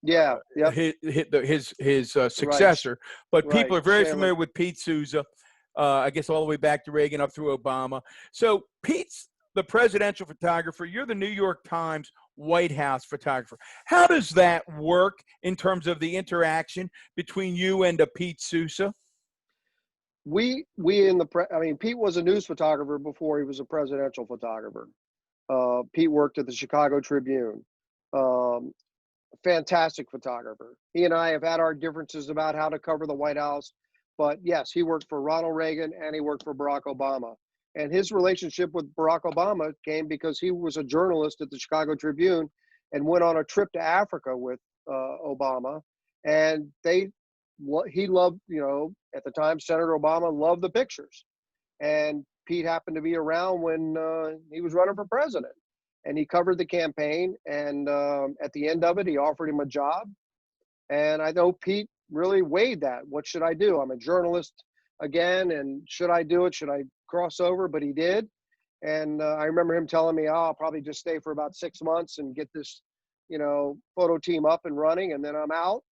yeah, yep,
his
right,
successor. But people
right,
are very
Shayla,
familiar with Pete Souza. I guess all the way back to Reagan up through Obama. So Pete's the presidential photographer. You're the New York Times White House photographer. How does that work in terms of the interaction between you and Pete Souza?
we in I mean, Pete was a news photographer before he was a presidential photographer. Pete worked at the Chicago Tribune. Um, Fantastic photographer. He and I have had our differences about how to cover the White House, but yes, he worked for Ronald Reagan and he worked for Barack Obama. And his relationship with Barack Obama came because he was a journalist at the Chicago Tribune and went on a trip to Africa with Obama. And he loved, at the time, Senator Obama loved the pictures. And Pete happened to be around when he was running for president, and he covered the campaign. And at the end of it, he offered him a job. And I know Pete really weighed that. What should I do? I'm a journalist again, and should I do it? Should I cross over? But he did. And I remember him telling me, "Oh, I'll probably just stay for about 6 months and get this, photo team up and running, and then I'm out."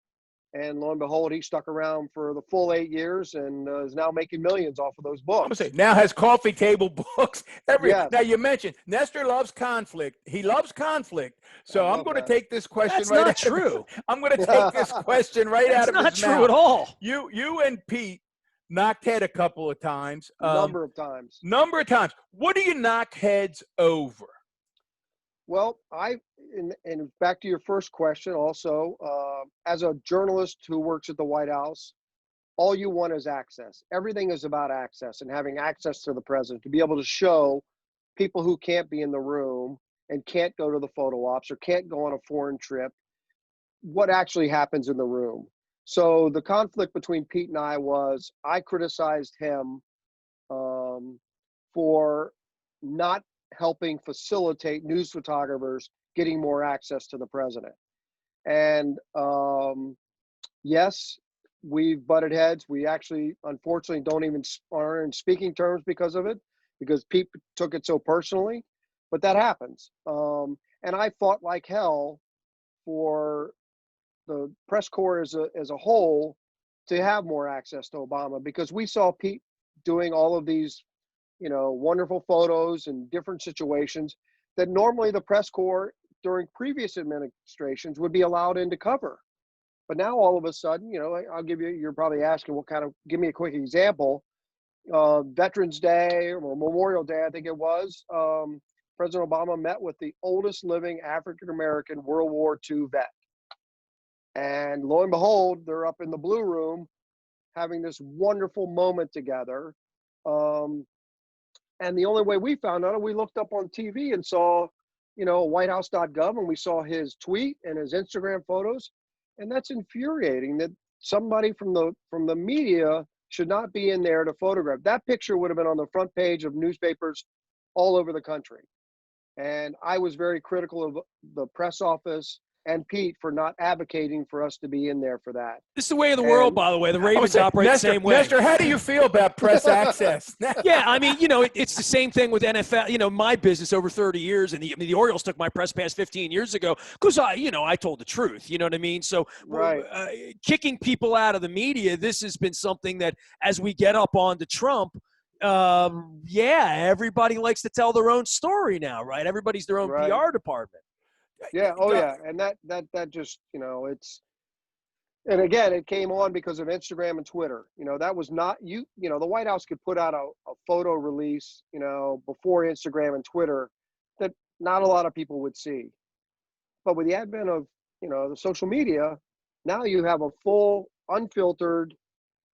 And lo and behold, he stuck around for the full 8 years, and is now making millions off of those
I'm gonna say
books.
now has coffee table books.
Yes,
Now you mentioned Nestor loves conflict. He loves conflict.
I
So I'm
love
going to
that.
take this question
That's
right
not
out of his,
true.
I'm going to take this question right out
That's
of
not
his
true at
mouth.
all.
You and Pete knocked head a couple of times.
Number of times.
Number of times. What do you knock heads over?
Well, and back to your first question also, as a journalist who works at the White House, all you want is access. Everything is about access and having access to the president to be able to show people who can't be in the room and can't go to the photo ops or can't go on a foreign trip what actually happens in the room. So the conflict between Pete and I was I criticized him for not helping facilitate news photographers getting more access to the president. And yes, we've butted heads. We actually, unfortunately, don't even are in speaking terms because of it, because Pete took it so personally. But that happens. And I fought like hell for the press corps as a whole to have more access to Obama, because we saw Pete doing all of these, wonderful photos in different situations that normally the press corps during previous administrations would be allowed in to cover. But now all of a sudden, I'll give you, you're probably asking give me a quick example. Veterans Day or Memorial Day, I think it was, President Obama met with the oldest living African-American World War II vet. And lo and behold, they're up in the blue room having this wonderful moment together. Um, and the only way we found out, we looked up on TV and saw, whitehouse.gov, and we saw his tweet and his Instagram photos. And that's infuriating that somebody from the media should not be in there to photograph. That picture would have been on the front page of newspapers all over the country. And I was very critical of the press office and Pete for not advocating for us to be in there for that.
This is the way of the world,
And
by the way. The
I would
Ravens
say,
operate the
Nestor,
same way.
Nestor, how do you feel about press access?
Yeah, I mean, it's the same thing with NFL. My business over 30 years, and the Orioles took my press pass 15 years ago because I told the truth. You know what I mean? So,
right.
Kicking people out of the media, this has been something that, as we get up onto Trump, everybody likes to tell their own story now, right? Everybody's their own
Right.
PR department.
Yeah. Oh, yeah. And that just, it's, and again, it came on because of Instagram and Twitter. That was not the White House could put out a photo release, before Instagram and Twitter that not a lot of people would see. But with the advent of, the social media, now you have a full, unfiltered,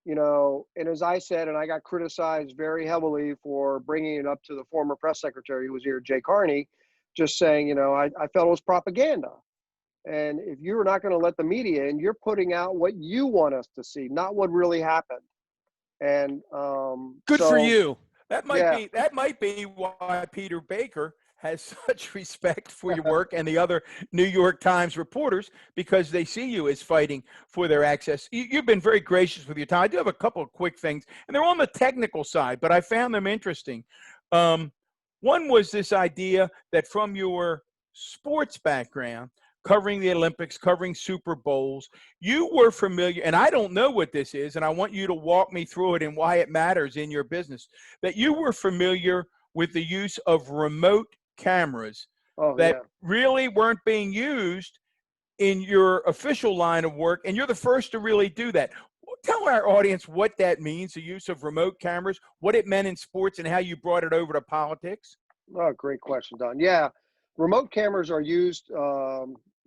and as I said, and I got criticized very heavily for bringing it up to the former press secretary who was here, Jay Carney, just saying, I felt it was propaganda. And if you're not going to let the media in, you're putting out what you want us to see, not what really happened. And
Good for you.
That might be why Peter Baker has such respect for your work and the other New York Times reporters, because they see you as fighting for their access. You've been very gracious with your time. I do have a couple of quick things, and they're on the technical side, but I found them interesting. One was this idea that from your sports background, covering the Olympics, covering Super Bowls, you were familiar, and I don't know what this is, and I want you to walk me through it and why it matters in your business, that you were familiar with the use of remote cameras that really weren't being used in your official line of work, and you're the first to really do that. Tell our audience what that means, the use of remote cameras, what it meant in sports, and how you brought it over to politics.
Oh, great question, Don. Yeah, remote cameras are used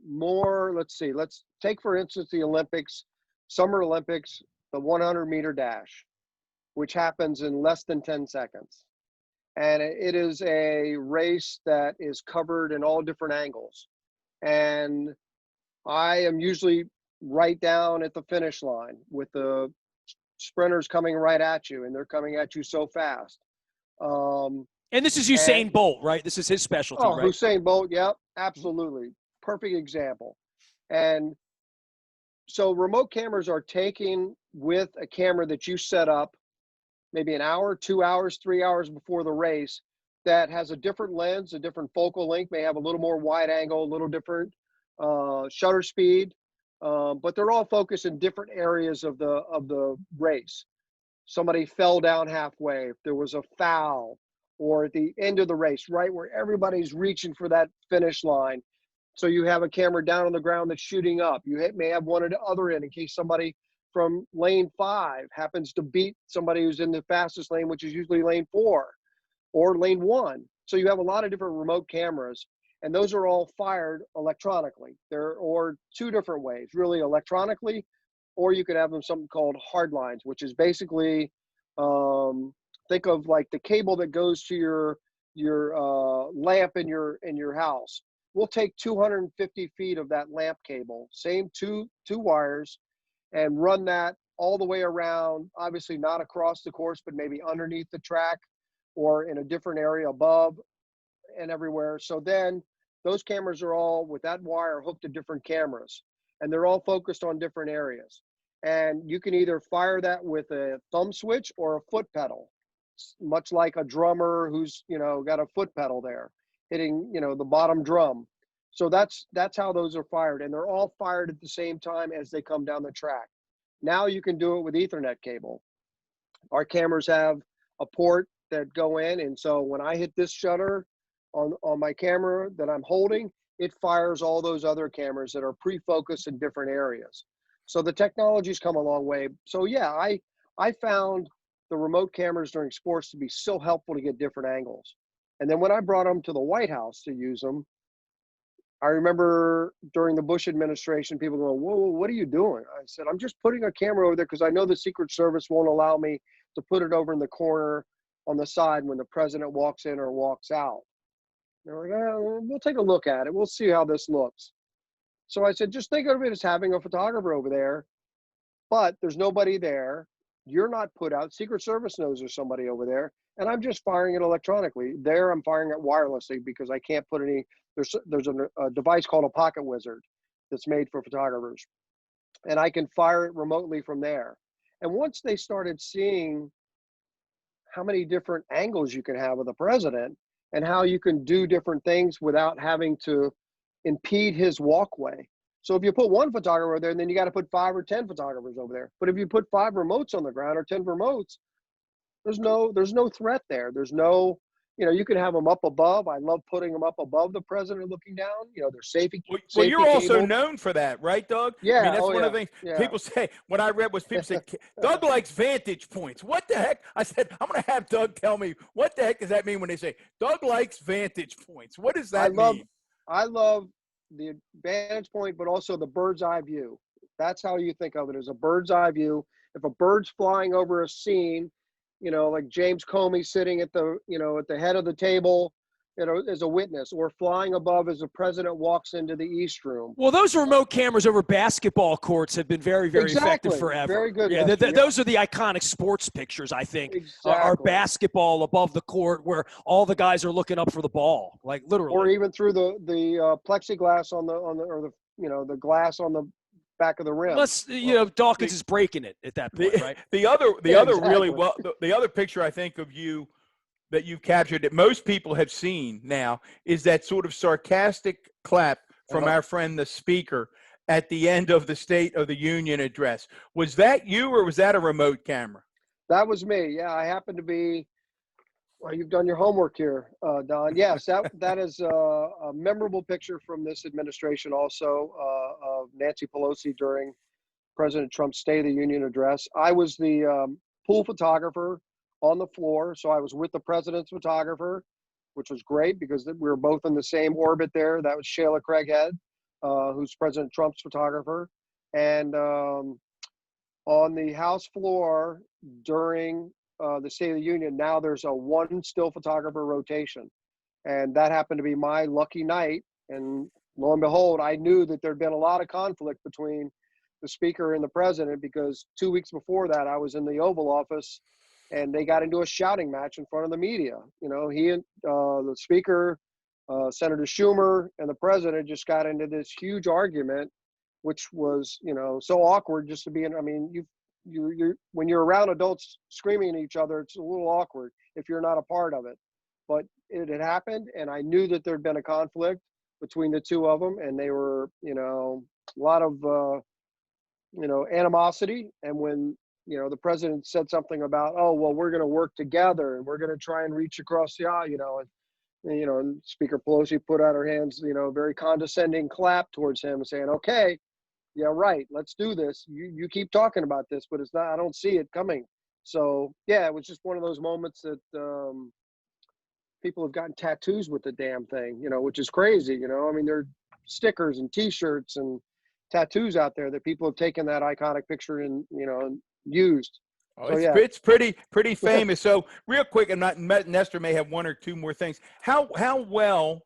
more. Let's take, for instance, the Olympics, Summer Olympics, the 100-meter dash, which happens in less than 10 seconds. And it is a race that is covered in all different angles. And I am usually right down at the finish line with the sprinters coming right at you, and they're coming at you so fast.
And this is Usain Bolt, right? This is his specialty, right?
Usain Bolt, yep, absolutely. Perfect example. And so remote cameras are taken with a camera that you set up maybe an hour, 2 hours, 3 hours before the race, that has a different lens, a different focal length, may have a little more wide angle, a little different shutter speed, but they're all focused in different areas of the race. Somebody fell down halfway, if there was a foul, or at the end of the race, right where everybody's reaching for that finish line. So you have a camera down on the ground that's shooting up. You may have one at the other end in case somebody from lane 5 happens to beat somebody who's in the fastest lane, which is usually lane 4 or lane 1. So you have a lot of different remote cameras, and those are all fired electronically. Or two different ways, really, electronically, or you could have them something called hard lines, which is basically, think of like the cable that goes to your lamp in your house. We'll take 250 feet of that lamp cable, same two wires, and run that all the way around, obviously not across the course, but maybe underneath the track or in a different area above and everywhere. So then those cameras are all, with that wire, hooked to different cameras, and they're all focused on different areas. And you can either fire that with a thumb switch or a foot pedal, much like a drummer who's, got a foot pedal there hitting, the bottom drum. So that's how those are fired, and they're all fired at the same time as they come down the track. Now you can do it with Ethernet cable. Our cameras have a port that go in, and so when I hit this shutter on my camera that I'm holding, it fires all those other cameras that are pre-focused in different areas. So the technology's come a long way. So yeah, I found the remote cameras during sports to be so helpful to get different angles. And then when I brought them to the White House to use them, I remember during the Bush administration, people going, whoa, what are you doing? I said, I'm just putting a camera over there because I know the Secret Service won't allow me to put it over in the corner on the side when the president walks in or walks out. They're like, oh, we'll take a look at it. We'll see how this looks. So I said, just think of it as having a photographer over there, but there's nobody there. You're not put out. Secret Service knows there's somebody over there, and I'm just firing it electronically. There, I'm firing it wirelessly because I can't put any. There's a device called a Pocket Wizard that's made for photographers, and I can fire it remotely from there. And once they started seeing how many different angles you can have with the president and how you can do different things without having to impede his walkway. So if you put one photographer there, then you got to put 5 or 10 photographers over there. But if you put 5 remotes on the ground or 10 remotes, there's no threat there. There's no, you can have them up above. I love putting them up above the president looking down. They're safety.
Well, you're also
cabled.
known for that, right, Doug?
Yeah.
I mean, that's one
yeah,
of the things
yeah.
people say. What I read was people say, Doug likes vantage points. What the heck? I said, I'm going to have Doug tell me, what the heck does that mean when they say, Doug likes vantage points? What does that mean?
I love the vantage point, but also the bird's eye view. That's how you think of it, as a bird's eye view. If a bird's flying over a scene, like James Comey sitting at the, at the head of the table, as a witness, or flying above as the president walks into the East Room.
Well, those remote cameras over basketball courts have been very, very effective forever.
Very good.
Yeah, those are the iconic sports pictures, I think, are basketball above the court where all the guys are looking up for the ball, like literally.
Or even through the plexiglass on the glass on the back of the rim.
Unless Dawkins is breaking it at that point, right?
The other picture I think of you that you've captured that most people have seen now is that sort of sarcastic clap from our friend the speaker at the end of the State of the Union address. Was that you, or was that a remote camera?
That was me. Yeah, I happen to be. Well, you've done your homework here, Don. Yes, that is a memorable picture from this administration also, of Nancy Pelosi during President Trump's State of the Union address. I was the pool photographer on the floor, so I was with the president's photographer, which was great because we were both in the same orbit there. That was Shayla Craighead, who's President Trump's photographer. And on the House floor during the State of the Union, now there's a one still photographer rotation. And that happened to be my lucky night. And lo and behold, I knew that there'd been a lot of conflict between the speaker and the president, because 2 weeks before that, I was in the Oval Office and they got into a shouting match in front of the media. He and the speaker, Senator Schumer, and the president just got into this huge argument, which was, so awkward just to be in. I mean, you're when you're around adults screaming at each other, it's a little awkward if you're not a part of it. But it had happened, and I knew that there'd been a conflict between the two of them, and they were, a lot of, animosity. And when the president said something about, oh, well, we're going to work together and we're going to try and reach across the aisle, and Speaker Pelosi put out her hands, very condescending clap towards him, saying, okay, yeah, right, let's do this. You keep talking about this, but it's not, I don't see it coming. So, yeah, it was just one of those moments that people have gotten tattoos with the damn thing, which is crazy, I mean, there are stickers and T-shirts and tattoos out there that people have taken that iconic picture and, and used.
Oh, it's pretty famous. So real quick, Nestor may have one or two more things. How well,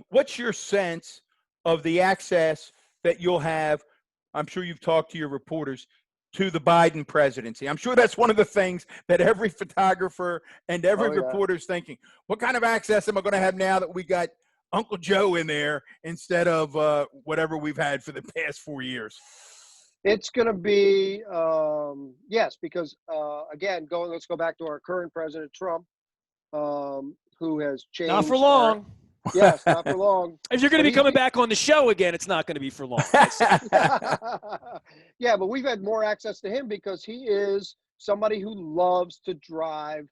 what's your sense of the access that you'll have? I'm sure you've talked to your reporters, to the Biden presidency. I'm sure that's one of the things that every photographer and every reporter is thinking. What kind of access am I going to have now that we got Uncle Joe in there instead of whatever we've had for the past 4 years?
It's going to be, yes, because, again, let's go back to our current President Trump, who has changed.
Not for long.
Yes, not for long.
If you're going to be coming back on the show again, it's not going to be for long.
Yeah, but we've had more access to him because he is somebody who loves to drive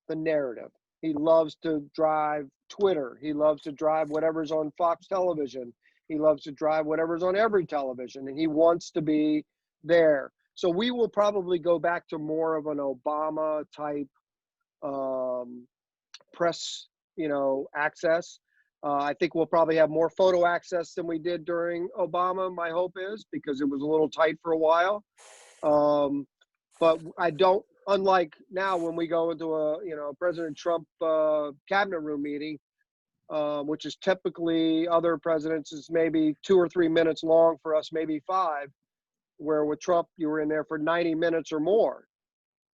the narrative. He loves to drive Twitter. He loves to drive whatever's on Fox television. He loves to drive whatever's on every television, and he wants to be there. So we will probably go back to more of an Obama type press, access. I think we'll probably have more photo access than we did during Obama, my hope is, because it was a little tight for a while. But I don't, unlike now when we go into a, President Trump cabinet room meeting, which is typically other presidents is maybe 2 or 3 minutes long, for us maybe 5, where with Trump you were in there for 90 minutes or more,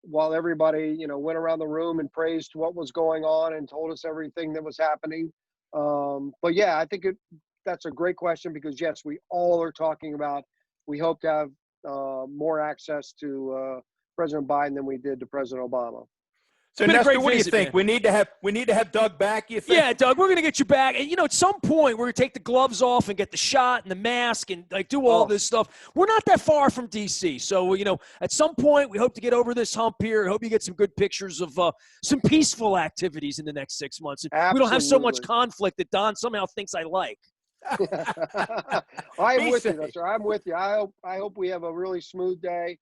while everybody went around the room and praised what was going on and told us everything that was happening. But yeah, I think that's a great question, because yes, we all are talking about, we hope to have more access to President Biden than we did to President Obama.
So Nestor, what do you think? We need to have Doug back, you think?
Yeah, Doug, we're going to get you back. And, at some point, we're going to take the gloves off and get the shot and the mask and, do all this stuff. We're not that far from D.C. So, at some point, we hope to get over this hump here. I hope you get some good pictures of some peaceful activities in the next 6 months.
Absolutely.
We don't have so much conflict that Don somehow thinks I like.
I'm with you, sir. I'm with you. I hope we have a really smooth day.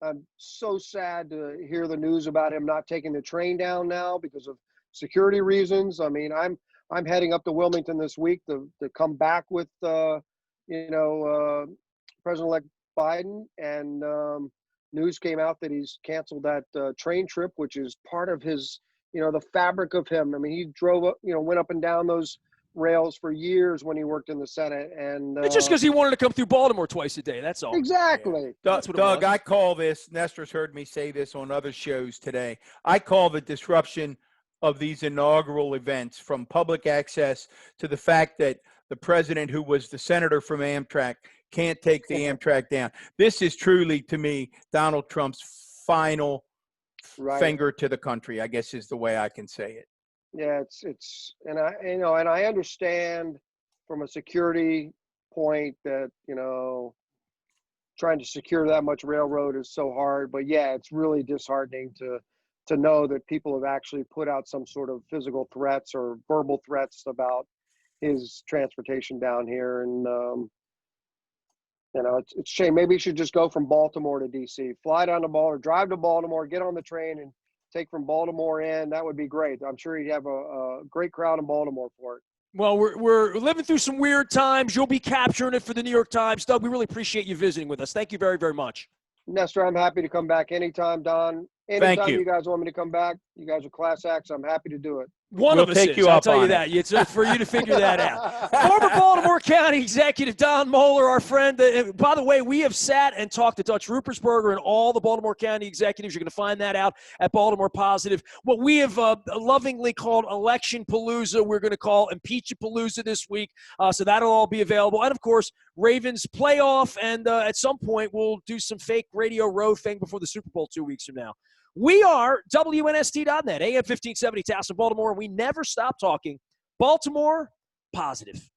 I'm so sad to hear the news about him not taking the train down now because of security reasons. I mean, I'm heading up to Wilmington this week to come back with President-elect Biden, and news came out that he's canceled that train trip, which is part of his, the fabric of him. I mean, he drove up, went up and down those rails for years when he worked in the Senate, and
it's just because he wanted to come through Baltimore twice a day. That's all.
Exactly.
Yeah. Doug, I call this. Nestor's heard me say this on other shows today. I call the disruption of these inaugural events, from public access to the fact that the president, who was the senator from Amtrak, can't take the Amtrak down. This is truly, to me, Donald Trump's final finger to the country, I guess is the way I can say it.
Yeah, and I understand from a security point that, trying to secure that much railroad is so hard, but yeah, it's really disheartening to know that people have actually put out some sort of physical threats or verbal threats about his transportation down here. And, it's a shame. Maybe he should just go from Baltimore to DC, fly down to Baltimore, drive to Baltimore, get on the train and take from Baltimore in. That would be great. I'm sure he'd have a great crowd in Baltimore for it.
Well, we're living through some weird times. You'll be capturing it for the New York Times. Doug, we really appreciate you visiting with us. Thank you very, very much.
Nestor, I'm happy to come back anytime, Don. Anytime you guys want me to come back, you guys are class acts. I'm happy to do it.
One of us is, I'll tell you that. It's for you to figure that out. Former Baltimore County Executive Don Moeller, our friend. By the way, we have sat and talked to Dutch Rupersberger and all the Baltimore County executives. You're going to find that out at Baltimore Positive. What we have lovingly called Election Palooza, we're going to call Impeach-a-Palooza this week. So that'll all be available. And, of course, Ravens playoff. And at some point, we'll do some fake Radio Row thing before the Super Bowl 2 weeks from now. We are WNST.net, AM 1570, Towson, Baltimore. We never stop talking Baltimore Positive.